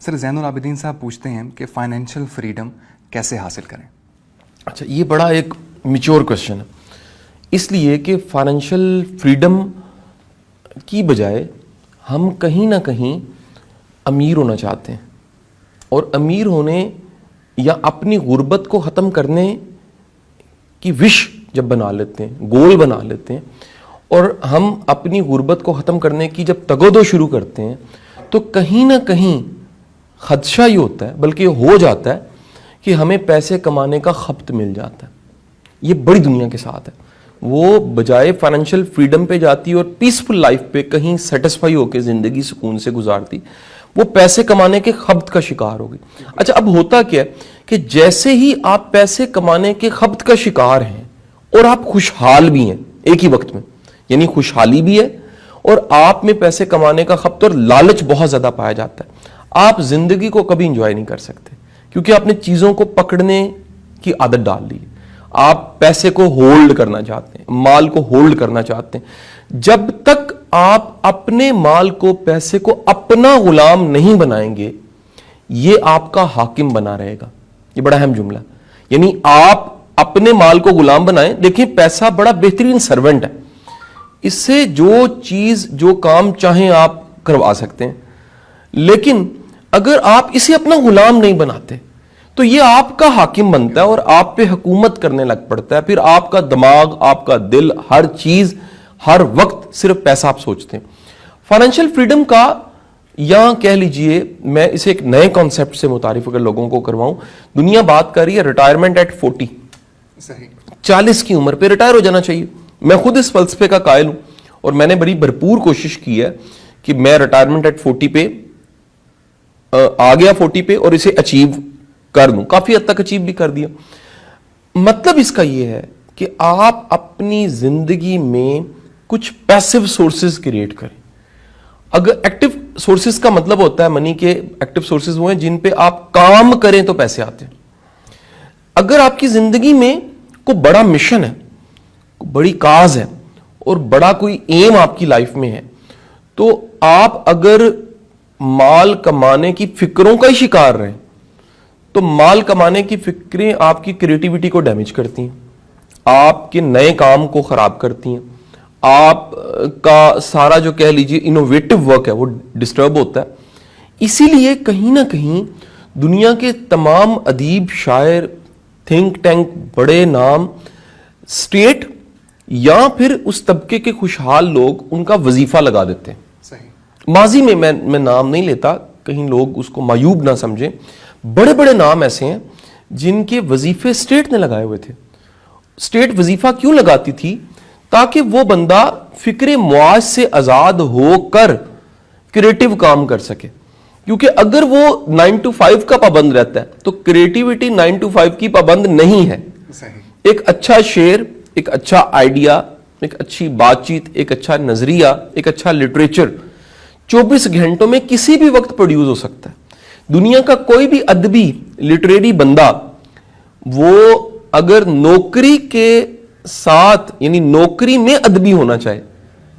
سر زین العابدین صاحب پوچھتے ہیں کہ فائنینشیل فریڈم کیسے حاصل کریں؟ اچھا، یہ بڑا ایک میچور کوشچن ہے، اس لیے کہ فائنینشیل فریڈم کی بجائے ہم کہیں نہ کہیں امیر ہونا چاہتے ہیں، اور امیر ہونے یا اپنی غربت کو ختم کرنے کی وش جب بنا لیتے ہیں، گول بنا لیتے ہیں، اور ہم اپنی غربت کو ختم کرنے کی جب تگودو شروع کرتے ہیں، تو کہیں نہ کہیں خدشہ یہ ہوتا ہے، بلکہ ہو جاتا ہے کہ ہمیں پیسے کمانے کا خبت مل جاتا ہے۔ یہ بڑی دنیا کے ساتھ ہے، وہ بجائے فائنینشیل فریڈم پہ جاتی اور پیسفل لائف پہ کہیں سیٹسفائی ہو کے زندگی سکون سے گزارتی، وہ پیسے کمانے کے خبت کا شکار ہوگی۔ اچھا، اب ہوتا کیا ہے کہ جیسے ہی آپ پیسے کمانے کے خبت کا شکار ہیں اور آپ خوشحال بھی ہیں ایک ہی وقت میں، یعنی خوشحالی بھی ہے اور آپ میں پیسے کمانے کا خبت اور لالچ بہت زیادہ پایا جاتا ہے، آپ زندگی کو کبھی انجوائے نہیں کر سکتے، کیونکہ آپ نے چیزوں کو پکڑنے کی عادت ڈال لی ہے۔ آپ پیسے کو ہولڈ کرنا چاہتے ہیں، مال کو ہولڈ کرنا چاہتے ہیں۔ جب تک آپ اپنے مال کو، پیسے کو اپنا غلام نہیں بنائیں گے، یہ آپ کا حاکم بنا رہے گا۔ یہ بڑا اہم جملہ، یعنی آپ اپنے مال کو غلام بنائیں۔ دیکھیں، پیسہ بڑا بہترین سرونٹ ہے، اس سے جو چیز، جو کام چاہیں آپ کروا سکتے ہیں، لیکن اگر آپ اسے اپنا غلام نہیں بناتے تو یہ آپ کا حاکم بنتا ہے اور آپ پہ حکومت کرنے لگ پڑتا ہے۔ پھر آپ کا دماغ، آپ کا دل، ہر چیز، ہر وقت صرف پیسہ آپ سوچتے ہیں۔ فائنینشیل فریڈم کا، یا کہہ لیجئے، میں اسے ایک نئے کانسیپٹ سے متعارف اگر لوگوں کو کرواؤں، دنیا بات کر رہی ہے ریٹائرمنٹ ایٹ 40، 40 کی عمر پہ ریٹائر ہو جانا چاہیے۔ میں خود اس فلسفے کا قائل ہوں اور میں نے بڑی بھرپور کوشش کی ہے کہ میں ریٹائرمنٹ ایٹ 40 پہ آ گیا، 40 پہ، اور اسے اچیو کر دوں، کافی حد تک اچیو بھی کر دیا۔ مطلب اس کا یہ ہے کہ آپ اپنی زندگی میں کچھ پیسو سورسز کریٹ کریں۔ اگر ایکٹیو سورسز کا مطلب ہوتا ہے منی کے، ایکٹیو سورسز وہ ہیں جن پہ آپ کام کریں تو پیسے آتے ہیں۔ اگر آپ کی زندگی میں کوئی بڑا مشن ہے، بڑی کاز ہے، اور بڑا کوئی ایم آپ کی لائف میں ہے، تو آپ اگر مال کمانے کی فکروں کا ہی شکار رہیں تو مال کمانے کی فکریں آپ کی کریٹیوٹی کو ڈیمیج کرتی ہیں، آپ کے نئے کام کو خراب کرتی ہیں، آپ کا سارا جو کہہ لیجیے انوویٹو ورک ہے وہ ڈسٹرب ہوتا ہے۔ اسی لیے کہیں نہ کہیں دنیا کے تمام ادیب، شاعر، تھنک ٹینک، بڑے نام، اسٹیٹ یا پھر اس طبقے کے خوشحال لوگ ان کا وظیفہ لگا دیتے ہیں۔ ماضی میں میں نام نہیں لیتا، کہیں لوگ اس کو معیوب نہ سمجھیں، بڑے بڑے نام ایسے ہیں جن کے وظیفے اسٹیٹ نے لگائے ہوئے تھے۔ اسٹیٹ وظیفہ کیوں لگاتی تھی؟ تاکہ وہ بندہ فکر معاش سے آزاد ہو کر کریٹیو کام کر سکے، کیونکہ اگر وہ 9 to 5 کا پابند رہتا ہے تو کریٹیوٹی 9 to 5 کی پابند نہیں ہے۔ ایک اچھا شعر، ایک اچھا آئیڈیا، ایک اچھی بات چیت، ایک اچھا نظریہ، ایک اچھا لٹریچر 24 گھنٹوں میں کسی بھی وقت پروڈیوس ہو سکتا ہے۔ دنیا کا کوئی بھی ادبی، لٹریری بندہ، وہ اگر نوکری کے ساتھ، یعنی نوکری میں ادبی ہونا چاہے،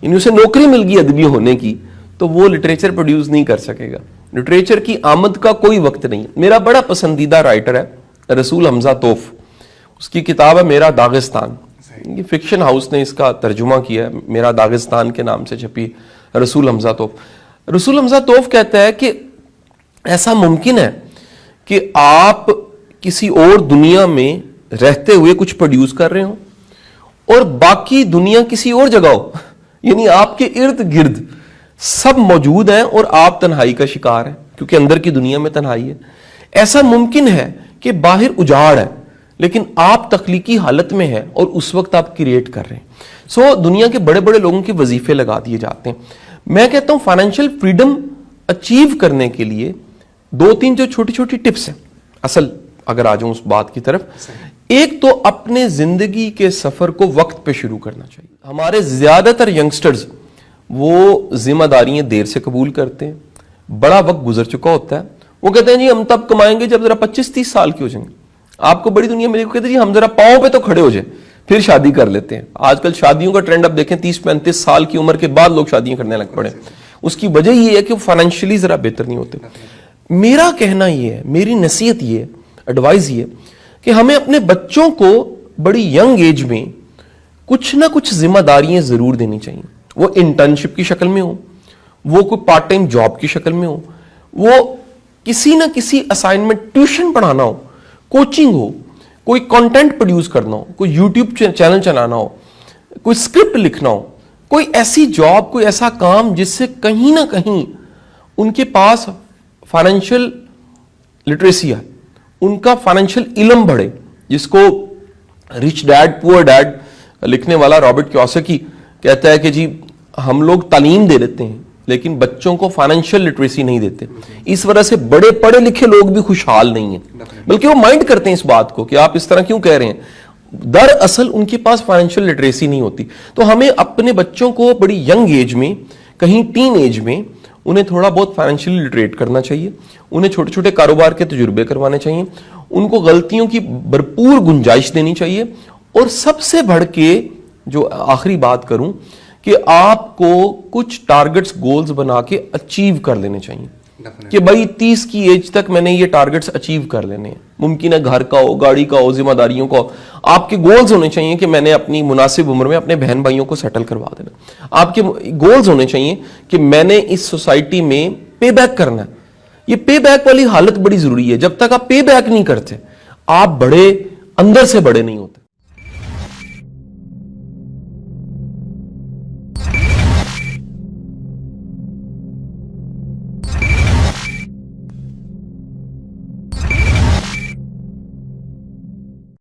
یعنی اسے نوکری مل گئی ادبی ہونے کی، تو وہ لٹریچر پروڈیوس نہیں کر سکے گا۔ لٹریچر کی آمد کا کوئی وقت نہیں۔ میرا بڑا پسندیدہ رائٹر ہے رسول حمزہ توف، اس کی کتاب ہے میرا داغستان، یہ فکشن ہاؤس نے اس کا ترجمہ کیا ہے، میرا داغستان کے نام سے چھپی رسول حمزہ توف۔ رسول حمزہ توف کہتا ہے کہ ایسا ممکن ہے کہ آپ کسی اور دنیا میں رہتے ہوئے کچھ پروڈیوس کر رہے ہوں اور باقی دنیا کسی اور جگہ ہو، یعنی آپ کے ارد گرد سب موجود ہیں اور آپ تنہائی کا شکار ہیں، کیونکہ اندر کی دنیا میں تنہائی ہے۔ ایسا ممکن ہے کہ باہر اجاڑ ہے لیکن آپ تخلیقی حالت میں ہیں اور اس وقت آپ کریٹ کر رہے ہیں۔ دنیا کے بڑے بڑے لوگوں کے وظیفے لگا دیے جاتے ہیں۔ میں کہتا ہوں فائنینشیل فریڈم اچیو کرنے کے لیے 2-3 جو چھوٹی چھوٹی ٹپس ہیں، اصل اگر آ جاؤں اس بات کی طرف، ایک تو اپنے زندگی کے سفر کو وقت پہ شروع کرنا چاہیے۔ ہمارے زیادہ تر ینگسٹرز وہ ذمہ داریاں دیر سے قبول کرتے ہیں، بڑا وقت گزر چکا ہوتا ہے، وہ کہتے ہیں جی ہم تب کمائیں گے جب ذرا 25-30 سال کے ہو جائیں گے۔ آپ کو بڑی دنیا میں کہتے ہیں جی ہم ذرا پاؤں پہ تو کھڑے ہو جائیں پھر شادی کر لیتے ہیں۔ آج کل شادیوں کا ٹرینڈ اب دیکھیں، 30-35 سال کی عمر کے بعد لوگ شادیاں کرنے لگ پڑے۔ اس کی وجہ یہ ہے کہ وہ فائنینشلی ذرا بہتر نہیں ہوتے۔ میرا کہنا یہ ہے, میری نصیحت یہ ہے, ایڈوائز یہ ہے کہ ہمیں اپنے بچوں کو بڑی ینگ ایج میں کچھ نہ کچھ ذمہ داریاں ضرور دینی چاہیے. وہ انٹرنشپ کی شکل میں ہو, وہ کوئی پارٹ ٹائم جاب کی شکل میں ہو, وہ کسی نہ کسی اسائنمنٹ, ٹیوشن پڑھانا ہو, کوچنگ ہو, کوئی کنٹینٹ پروڈیوس کرنا ہو, کوئی یوٹیوب چینل چلانا ہو, کوئی اسکرپٹ لکھنا ہو, کوئی ایسی جاب, کوئی ایسا کام جس سے کہیں نہ کہیں ان کے پاس فائنینشیل لٹریسی ہے, ان کا فائنینشیل علم بڑھے, جس کو رچ ڈیڈ پور ڈیڈ لکھنے والا رابرٹ کیوساکی کہتا ہے کہ جی ہم لوگ تعلیم دے دیتے ہیں لیکن بچوں کو فائنینشیل لٹریسی نہیں دیتے. اس وجہ سے بڑے پڑھے لکھے لوگ بھی خوشحال نہیں ہیں, بلکہ وہ مائنڈ کرتے ہیں اس بات کو کہ آپ اس طرح کیوں کہہ رہے ہیں, دراصل ان کے پاس فائنینشیل لٹریسی نہیں ہوتی. تو ہمیں اپنے بچوں کو بڑی ینگ ایج میں, کہیں ٹین ایج میں, انہیں تھوڑا بہت فائنینشیلی لٹریٹ کرنا چاہیے, انہیں چھوٹے چھوٹے کاروبار کے تجربے کروانے چاہیے, ان کو غلطیوں کی بھرپور گنجائش دینی چاہیے, اور سب سے بڑھ کے جو آخری بات کروں کہ آپ کو کچھ ٹارگٹس, گولز بنا کے اچیو کر لینے چاہیے کہ بھائی 30 کی ایج تک میں نے یہ ٹارگٹس اچیو کر لینے ہیں. ممکن ہے گھر کا ہو, گاڑی کا ہو, ذمہ داریوں کا ہو. آپ کے گولز ہونے چاہیے کہ میں نے اپنی مناسب عمر میں اپنے بہن بھائیوں کو سیٹل کروا دینا. آپ کے گولز ہونے چاہیے کہ میں نے اس سوسائٹی میں پے بیک کرنا ہے. یہ پے بیک والی حالت بڑی ضروری ہے. جب تک آپ پے بیک نہیں کرتے آپ بڑے, اندر سے بڑے نہیں ہوتے.